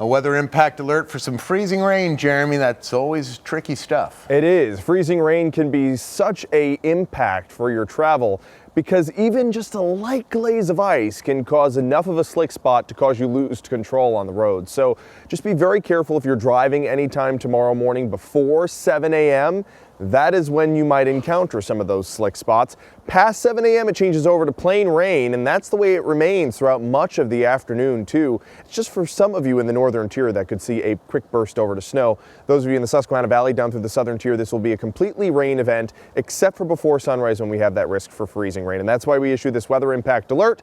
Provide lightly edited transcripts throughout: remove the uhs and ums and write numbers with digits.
A weather impact alert for some freezing rain, Jeremy. That's always tricky stuff. It is. Freezing rain can be such an impact for your travel because even just a light glaze of ice can cause enough of a slick spot to cause you lose control on the road. So just be very careful if you're driving anytime tomorrow morning before 7 a.m. That is when you might encounter some of those slick spots. Past 7 a.m. it changes over to plain rain, and that's the way it remains throughout much of the afternoon too. It's just for some of you in the northern tier that could see a quick burst over to snow. Those of you in the Susquehanna Valley down through the southern tier, this will be a completely rain event except for before sunrise when we have that risk for freezing rain, and that's why we issue this weather impact alert.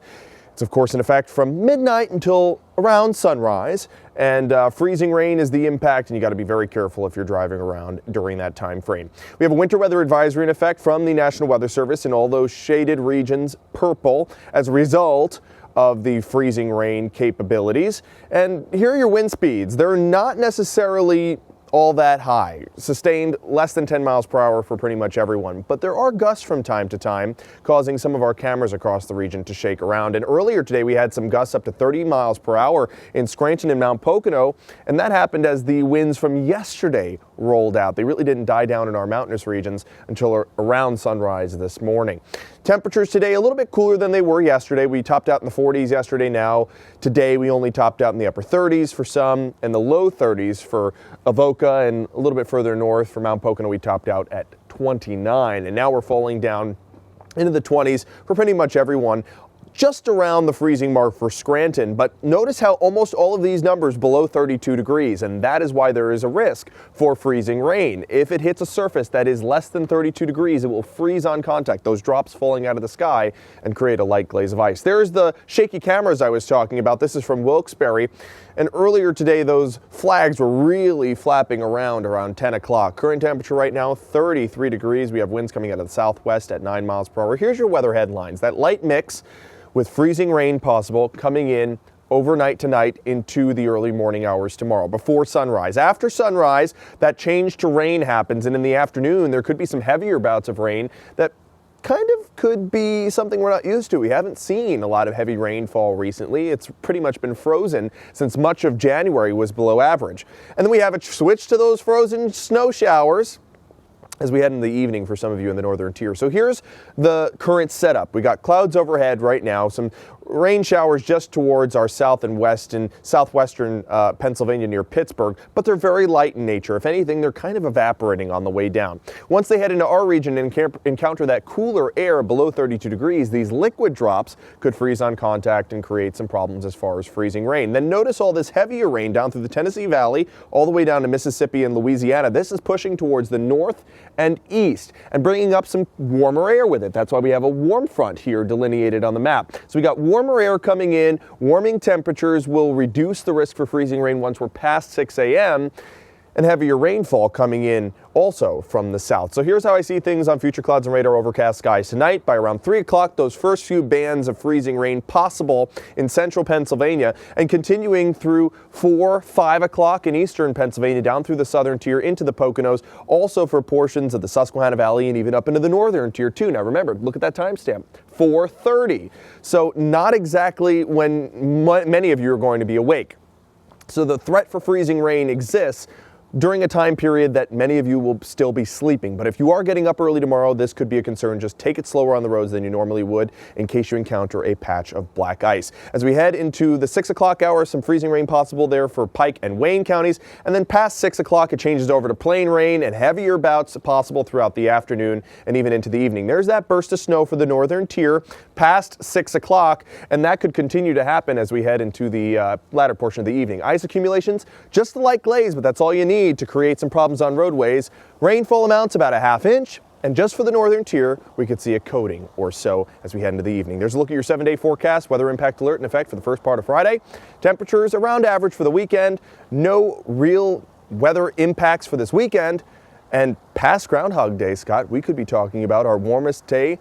It's of course in effect from midnight until around sunrise, and freezing rain is the impact, and you got to be very careful if you're driving around during that time frame. We have a winter weather advisory in effect from the National Weather Service in all those shaded regions purple as a result of the freezing rain capabilities. And here are your wind speeds. They're not necessarily all that high, sustained less than 10 miles per hour for pretty much everyone. But there are gusts from time to time, causing some of our cameras across the region to shake around. And earlier today, we had some gusts up to 30 miles per hour in Scranton and Mount Pocono, and that happened as the winds from yesterday rolled out. They really didn't die down in our mountainous regions until around sunrise this morning. Temperatures today a little bit cooler than they were yesterday. We topped out in the 40s yesterday. Now, today we only topped out in the upper 30s for some and the low 30s for Avoca, and a little bit further north for Mount Pocono we topped out at 29. And now we're falling down into the 20s for pretty much everyone. Just around the freezing mark for Scranton, but notice how almost all of these numbers below 32 degrees, and that is why there is a risk for freezing rain. If it hits a surface that is less than 32 degrees, it will freeze on contact, those drops falling out of the sky, and create a light glaze of ice. There's the shaky cameras I was talking about. This is from Wilkes-Barre, and earlier today those flags were really flapping around 10 o'clock. Current temperature right now 33 degrees. We have winds coming out of the southwest at 9 miles per hour. Here's your weather headlines. That light mix with freezing rain possible coming in overnight tonight into the early morning hours tomorrow before sunrise. After sunrise, that change to rain happens, and in the afternoon there could be some heavier bouts of rain that kind of could be something we're not used to. We haven't seen a lot of heavy rainfall recently. It's pretty much been frozen since much of January was below average. And then we have a switch to those frozen snow showers as we head in the evening for some of you in the northern tier. So here's the current setup. We got clouds overhead right now, some rain showers just towards our south and west and southwestern Pennsylvania near Pittsburgh, but they're very light in nature. If anything, they're kind of evaporating on the way down. Once they head into our region and encounter that cooler air below 32 degrees, these liquid drops could freeze on contact and create some problems as far as freezing rain. Then notice all this heavier rain down through the Tennessee Valley, all the way down to Mississippi and Louisiana. This is pushing towards the north and east and bringing up some warmer air with it. That's why we have a warm front here delineated on the map. So we got warmer air coming in. Warming temperatures will reduce the risk for freezing rain once we're past 6 a.m. and heavier rainfall coming in also from the south. So here's how I see things on future clouds and radar overcast skies tonight. By around 3 o'clock, those first few bands of freezing rain possible in central Pennsylvania, and continuing through 4, 5 o'clock in eastern Pennsylvania, down through the southern tier into the Poconos, also for portions of the Susquehanna Valley and even up into the northern tier too. Now remember, look at that timestamp, 4:30. So not exactly when many of you are going to be awake. So the threat for freezing rain exists during a time period that many of you will still be sleeping. But if you are getting up early tomorrow, this could be a concern. Just take it slower on the roads than you normally would in case you encounter a patch of black ice. As we head into the 6 o'clock hour, some freezing rain possible there for Pike and Wayne counties. And then past 6 o'clock, it changes over to plain rain and heavier bouts possible throughout the afternoon and even into the evening. There's that burst of snow for the northern tier past 6 o'clock, and that could continue to happen as we head into the latter portion of the evening. Ice accumulations, just a light glaze, but that's all you need to create some problems on roadways. Rainfall amounts about a ½ inch, and just for the northern tier, we could see a coating or so as we head into the evening. There's a look at your 7-day forecast. Weather impact alert in effect for the first part of Friday. Temperatures around average for the weekend. No real weather impacts for this weekend. And past Groundhog Day, Scott, we could be talking about our warmest day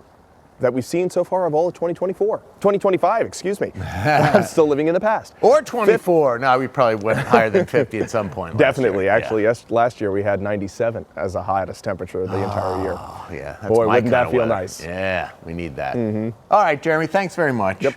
that we've seen so far of all of 2025, excuse me. I'm still living in the past. Or 24. No, we probably went higher than 50 at some point. Definitely. Actually, yes, last year we had 97 as the hottest temperature of the entire year. Oh, yeah. That's Boy, my wouldn't that kind of feel weather. nice? Yeah, we need that. All right, Jeremy, thanks very much. Yep.